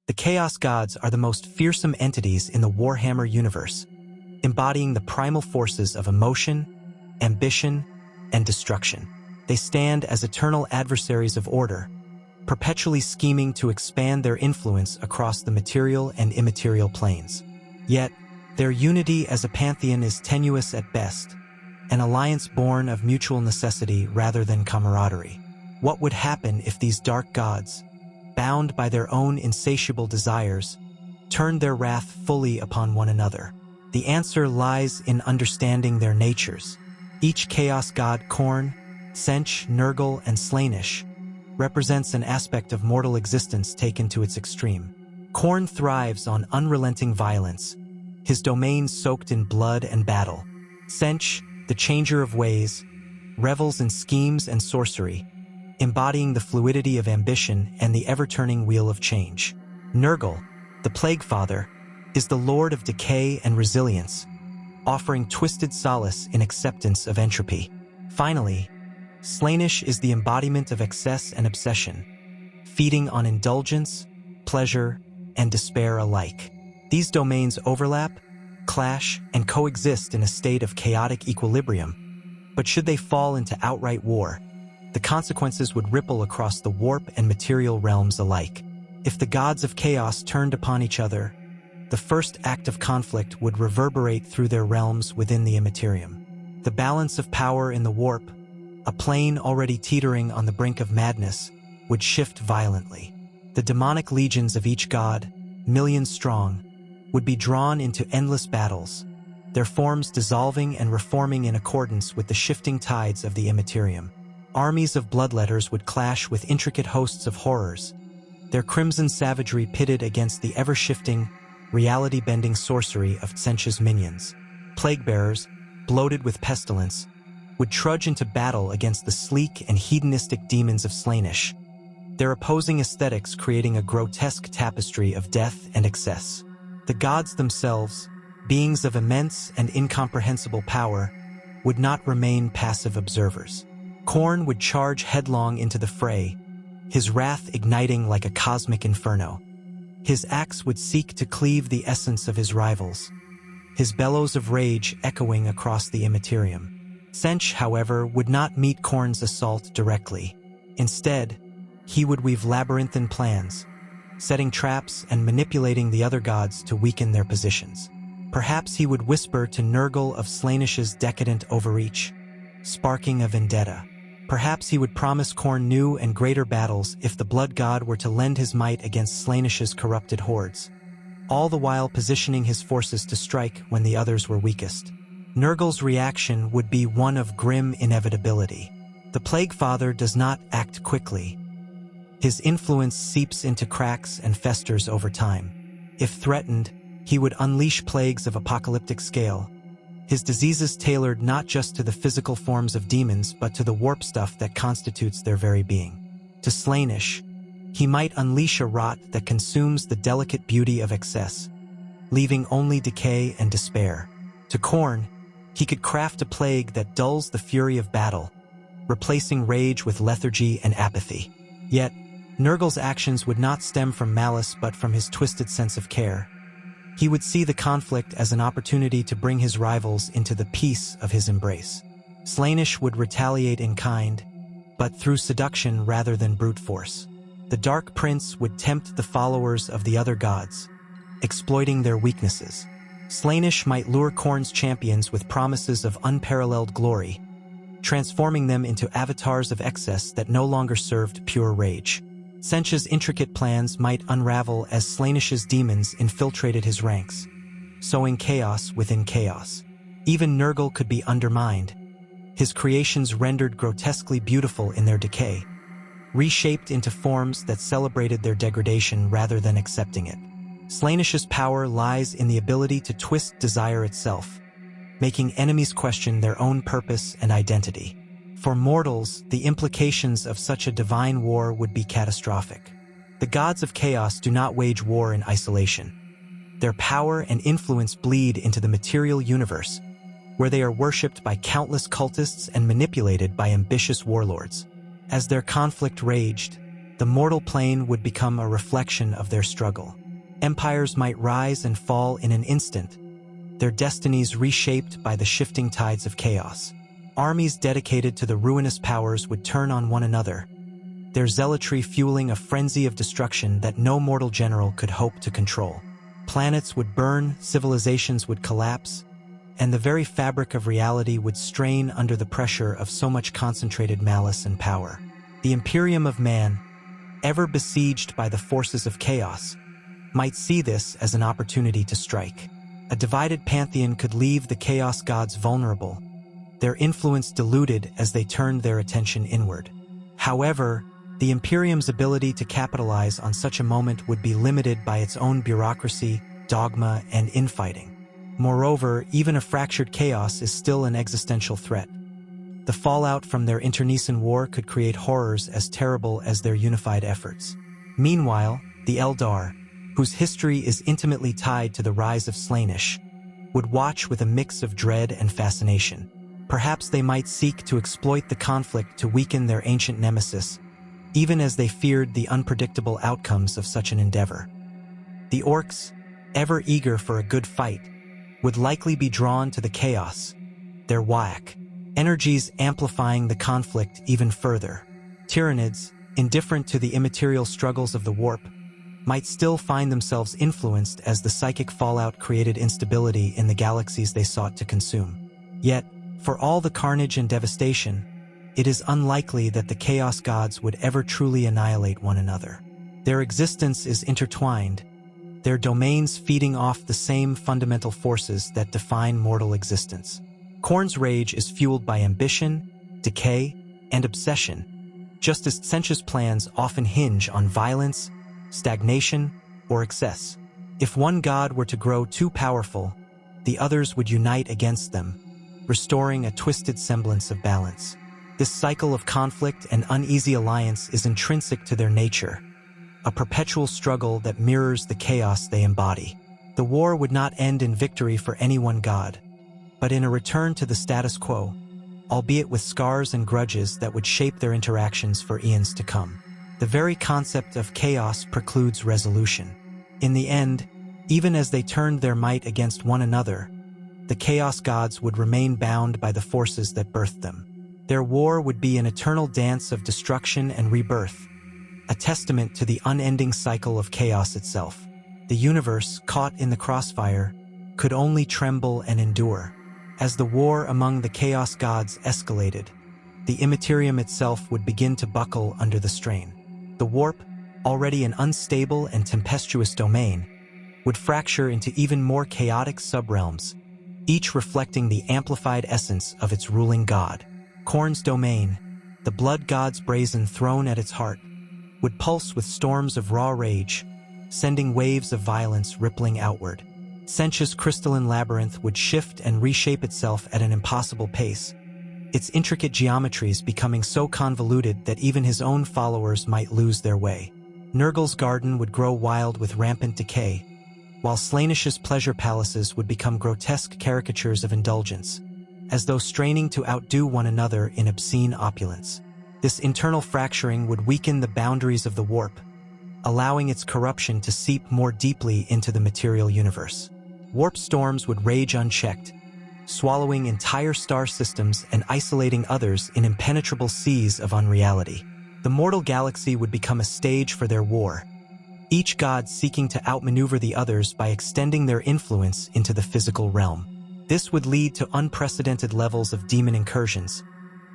The Chaos Gods are the most fearsome entities in the Warhammer universe, embodying the primal forces of emotion, ambition, and destruction. They stand as eternal adversaries of order, perpetually scheming to expand their influence across the material and immaterial planes. Yet, their unity as a pantheon is tenuous at best, an alliance born of mutual necessity rather than camaraderie. What would happen if these dark gods, bound by their own insatiable desires, turned their wrath fully upon one another? The answer lies in understanding their natures. Each chaos god, Khorne, Tzeentch, Nurgle, and Slaanesh, represents an aspect of mortal existence taken to its extreme. Khorne thrives on unrelenting violence, his domain soaked in blood and battle. Tzeentch, the changer of ways, revels in schemes and sorcery, embodying the fluidity of ambition and the ever-turning wheel of change. Nurgle, the Plague Father, is the lord of decay and resilience, offering twisted solace in acceptance of entropy. Finally, Slaanesh is the embodiment of excess and obsession, feeding on indulgence, pleasure, and despair alike. These domains overlap, clash, and coexist in a state of chaotic equilibrium. But should they fall into outright war, the consequences would ripple across the warp and material realms alike. If the gods of chaos turned upon each other, the first act of conflict would reverberate through their realms within the Immaterium. The balance of power in the warp, a plane already teetering on the brink of madness, would shift violently. The demonic legions of each god, millions strong, would be drawn into endless battles, their forms dissolving and reforming in accordance with the shifting tides of the Immaterium. Armies of bloodletters would clash with intricate hosts of horrors, their crimson savagery pitted against the ever-shifting, reality-bending sorcery of Tzeentch's minions. Plague-bearers, bloated with pestilence, would trudge into battle against the sleek and hedonistic demons of Slaanesh, their opposing aesthetics creating a grotesque tapestry of death and excess. The gods themselves, beings of immense and incomprehensible power, would not remain passive observers. Khorne would charge headlong into the fray, his wrath igniting like a cosmic inferno. His axe would seek to cleave the essence of his rivals, his bellows of rage echoing across the Immaterium. Tzeentch, however, would not meet Khorne's assault directly. Instead, he would weave labyrinthine plans, setting traps and manipulating the other gods to weaken their positions. Perhaps he would whisper to Nurgle of Slaanesh's decadent overreach, sparking a vendetta. Perhaps he would promise Khorne new and greater battles if the blood god were to lend his might against Slaanesh's corrupted hordes, all the while positioning his forces to strike when the others were weakest. Nurgle's reaction would be one of grim inevitability. The Plague Father does not act quickly. His influence seeps into cracks and festers over time. If threatened, he would unleash plagues of apocalyptic scale, his diseases tailored not just to the physical forms of demons but to the warp stuff that constitutes their very being. To Slaanesh, he might unleash a rot that consumes the delicate beauty of excess, leaving only decay and despair. To Khorne, he could craft a plague that dulls the fury of battle, replacing rage with lethargy and apathy. Yet, Nurgle's actions would not stem from malice but from his twisted sense of care. He would see the conflict as an opportunity to bring his rivals into the peace of his embrace. Slaanesh would retaliate in kind, but through seduction rather than brute force. The Dark Prince would tempt the followers of the other gods, exploiting their weaknesses. Slaanesh might lure Khorne's champions with promises of unparalleled glory, transforming them into avatars of excess that no longer served pure rage. Tzeentch's intricate plans might unravel as Slaanesh's demons infiltrated his ranks, sowing chaos within chaos. Even Nurgle could be undermined, his creations rendered grotesquely beautiful in their decay, reshaped into forms that celebrated their degradation rather than accepting it. Slaanesh's power lies in the ability to twist desire itself, making enemies question their own purpose and identity. For mortals, the implications of such a divine war would be catastrophic. The gods of chaos do not wage war in isolation. Their power and influence bleed into the material universe, where they are worshipped by countless cultists and manipulated by ambitious warlords. As their conflict raged, the mortal plane would become a reflection of their struggle. Empires might rise and fall in an instant, their destinies reshaped by the shifting tides of chaos. Armies dedicated to the ruinous powers would turn on one another, their zealotry fueling a frenzy of destruction that no mortal general could hope to control. Planets would burn, civilizations would collapse, and the very fabric of reality would strain under the pressure of so much concentrated malice and power. The Imperium of Man, ever besieged by the forces of chaos, might see this as an opportunity to strike. A divided pantheon could leave the Chaos Gods vulnerable, their influence diluted as they turned their attention inward. However, the Imperium's ability to capitalize on such a moment would be limited by its own bureaucracy, dogma, and infighting. Moreover, even a fractured chaos is still an existential threat. The fallout from their internecine war could create horrors as terrible as their unified efforts. Meanwhile, the Eldar, whose history is intimately tied to the rise of Slaanesh, would watch with a mix of dread and fascination. Perhaps they might seek to exploit the conflict to weaken their ancient nemesis, even as they feared the unpredictable outcomes of such an endeavor. The Orcs, ever eager for a good fight, would likely be drawn to the chaos, their whack, energies amplifying the conflict even further. Tyranids, indifferent to the immaterial struggles of the warp, might still find themselves influenced as the psychic fallout created instability in the galaxies they sought to consume. Yet, for all the carnage and devastation, it is unlikely that the Chaos Gods would ever truly annihilate one another. Their existence is intertwined, their domains feeding off the same fundamental forces that define mortal existence. Khorne's rage is fueled by ambition, decay, and obsession, just as Tzeentch's plans often hinge on violence, stagnation, or excess. If one god were to grow too powerful, the others would unite against them, restoring a twisted semblance of balance. This cycle of conflict and uneasy alliance is intrinsic to their nature, a perpetual struggle that mirrors the chaos they embody. The war would not end in victory for any one god, but in a return to the status quo, albeit with scars and grudges that would shape their interactions for eons to come. The very concept of chaos precludes resolution. In the end, even as they turned their might against one another, the Chaos Gods would remain bound by the forces that birthed them. Their war would be an eternal dance of destruction and rebirth, a testament to the unending cycle of chaos itself. The universe, caught in the crossfire, could only tremble and endure. As the war among the Chaos Gods escalated, the Immaterium itself would begin to buckle under the strain. The warp, already an unstable and tempestuous domain, would fracture into even more chaotic subrealms, each reflecting the amplified essence of its ruling god. Khorne's domain, the blood god's brazen throne at its heart, would pulse with storms of raw rage, sending waves of violence rippling outward. Tzeentch's crystalline labyrinth would shift and reshape itself at an impossible pace, its intricate geometries becoming so convoluted that even his own followers might lose their way. Nurgle's garden would grow wild with rampant decay, while Slaanesh's pleasure palaces would become grotesque caricatures of indulgence, as though straining to outdo one another in obscene opulence. This internal fracturing would weaken the boundaries of the warp, allowing its corruption to seep more deeply into the material universe. Warp storms would rage unchecked, swallowing entire star systems and isolating others in impenetrable seas of unreality. The mortal galaxy would become a stage for their war, each god seeking to outmaneuver the others by extending their influence into the physical realm. This would lead to unprecedented levels of demon incursions,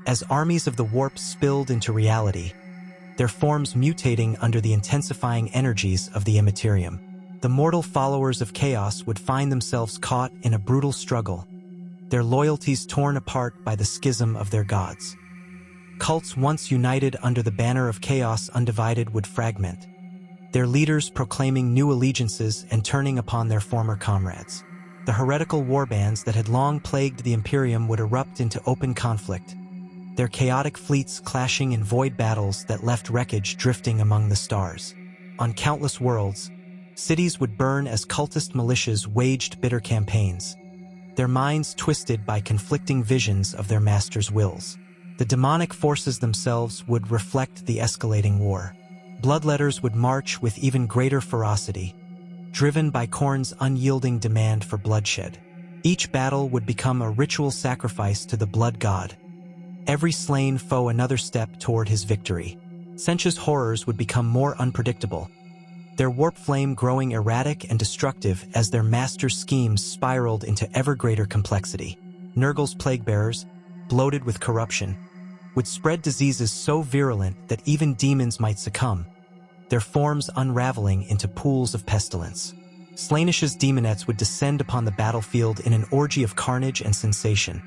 as armies of the warp spilled into reality, their forms mutating under the intensifying energies of the Immaterium. The mortal followers of chaos would find themselves caught in a brutal struggle, their loyalties torn apart by the schism of their gods. Cults once united under the banner of chaos undivided would fragment, their leaders proclaiming new allegiances and turning upon their former comrades. The heretical warbands that had long plagued the Imperium would erupt into open conflict, their chaotic fleets clashing in void battles that left wreckage drifting among the stars. On countless worlds, cities would burn as cultist militias waged bitter campaigns, their minds twisted by conflicting visions of their masters' wills. The demonic forces themselves would reflect the escalating war. bloodletters would march with even greater ferocity, driven by Khorne's unyielding demand for bloodshed. Each battle would become a ritual sacrifice to the blood god, every slain foe another step toward his victory. Tzeentch's horrors would become more unpredictable, their warp flame growing erratic and destructive as their master's schemes spiraled into ever greater complexity. Nurgle's plague-bearers, bloated with corruption, would spread diseases so virulent that even demons might succumb, their forms unraveling into pools of pestilence. Slaanesh's demonettes would descend upon the battlefield in an orgy of carnage and sensation,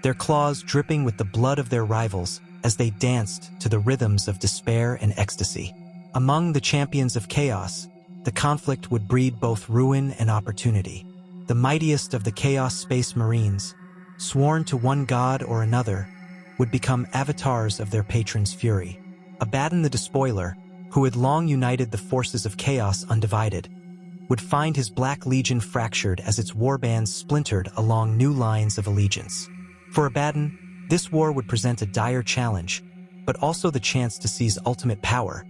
their claws dripping with the blood of their rivals as they danced to the rhythms of despair and ecstasy. Among the champions of chaos, the conflict would breed both ruin and opportunity. The mightiest of the Chaos Space Marines, sworn to one god or another, would become avatars of their patron's fury. Abaddon the Despoiler, who had long united the forces of chaos undivided, would find his Black Legion fractured as its warbands splintered along new lines of allegiance. For Abaddon, this war would present a dire challenge, but also the chance to seize ultimate power,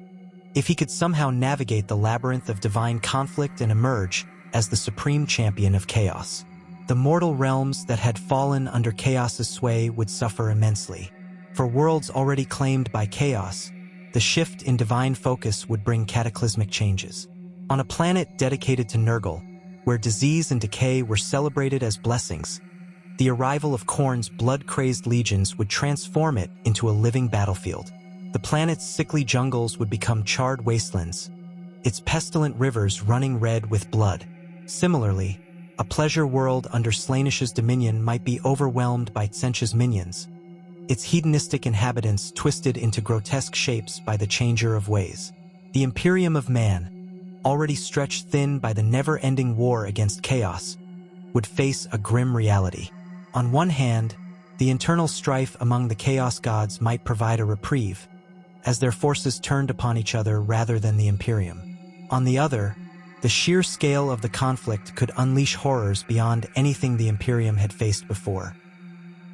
if he could somehow navigate the labyrinth of divine conflict and emerge as the supreme champion of chaos. The mortal realms that had fallen under chaos's sway would suffer immensely. For worlds already claimed by chaos, the shift in divine focus would bring cataclysmic changes. On a planet dedicated to Nurgle, where disease and decay were celebrated as blessings, the arrival of Khorne's blood-crazed legions would transform it into a living battlefield. The planet's sickly jungles would become charred wastelands, its pestilent rivers running red with blood. Similarly, a pleasure world under Slaanesh's dominion might be overwhelmed by Tzeentch's minions, its hedonistic inhabitants twisted into grotesque shapes by the changer of ways. The Imperium of Man, already stretched thin by the never-ending war against chaos, would face a grim reality. On one hand, the internal strife among the Chaos Gods might provide a reprieve, as their forces turned upon each other rather than the Imperium. On the other, the sheer scale of the conflict could unleash horrors beyond anything the Imperium had faced before.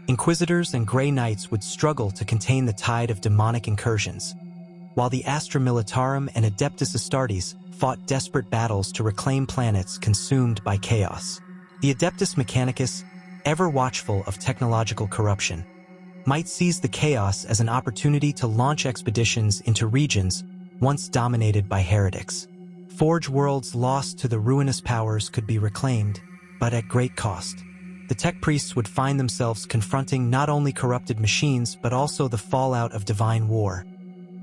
Inquisitors and Grey Knights would struggle to contain the tide of demonic incursions, while the Astra Militarum and Adeptus Astartes fought desperate battles to reclaim planets consumed by chaos. The Adeptus Mechanicus, ever watchful of technological corruption, might seize the chaos as an opportunity to launch expeditions into regions once dominated by heretics. Forge worlds lost to the ruinous powers could be reclaimed, but at great cost. The tech priests would find themselves confronting not only corrupted machines but also the fallout of divine war,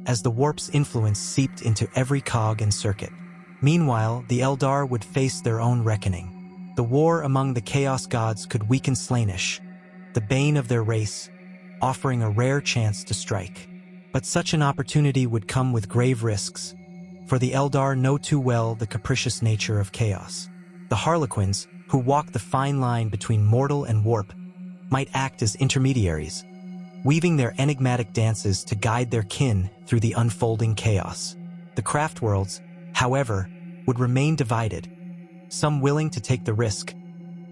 as the warp's influence seeped into every cog and circuit. Meanwhile, the Eldar would face their own reckoning. The war among the Chaos Gods could weaken Slaanesh, the bane of their race, offering a rare chance to strike. But such an opportunity would come with grave risks, for the Eldar know too well the capricious nature of chaos. The Harlequins, who walk the fine line between mortal and warp, might act as intermediaries, weaving their enigmatic dances to guide their kin through the unfolding chaos. The craft worlds, however, would remain divided, some willing to take the risk,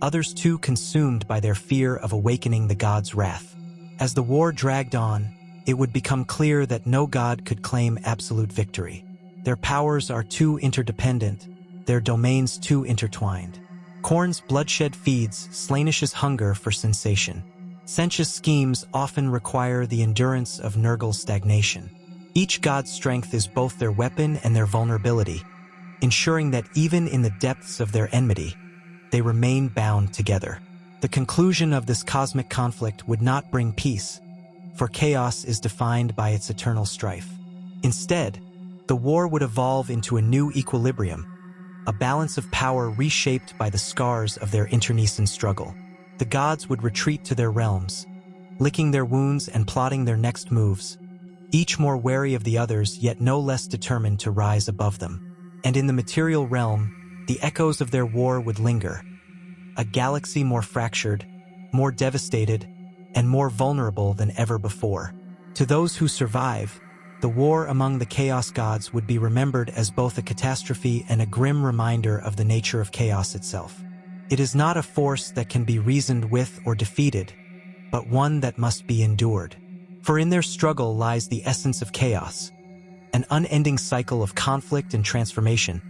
others too consumed by their fear of awakening the god's wrath. As the war dragged on, it would become clear that no god could claim absolute victory. Their powers are too interdependent, their domains too intertwined. Khorne's bloodshed feeds Slaanesh's hunger for sensation. Tzeentch's schemes often require the endurance of Nurgle's stagnation. Each god's strength is both their weapon and their vulnerability, ensuring that even in the depths of their enmity, they remain bound together. The conclusion of this cosmic conflict would not bring peace, for chaos is defined by its eternal strife. Instead, the war would evolve into a new equilibrium, a balance of power reshaped by the scars of their internecine struggle. The gods would retreat to their realms, licking their wounds and plotting their next moves, each more wary of the others yet no less determined to rise above them. And in the material realm, the echoes of their war would linger, a galaxy more fractured, more devastated, and more vulnerable than ever before. To those who survive, the war among the Chaos Gods would be remembered as both a catastrophe and a grim reminder of the nature of chaos itself. It is not a force that can be reasoned with or defeated, but one that must be endured. For in their struggle lies the essence of chaos, an unending cycle of conflict and transformation,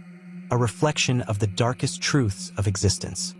a reflection of the darkest truths of existence.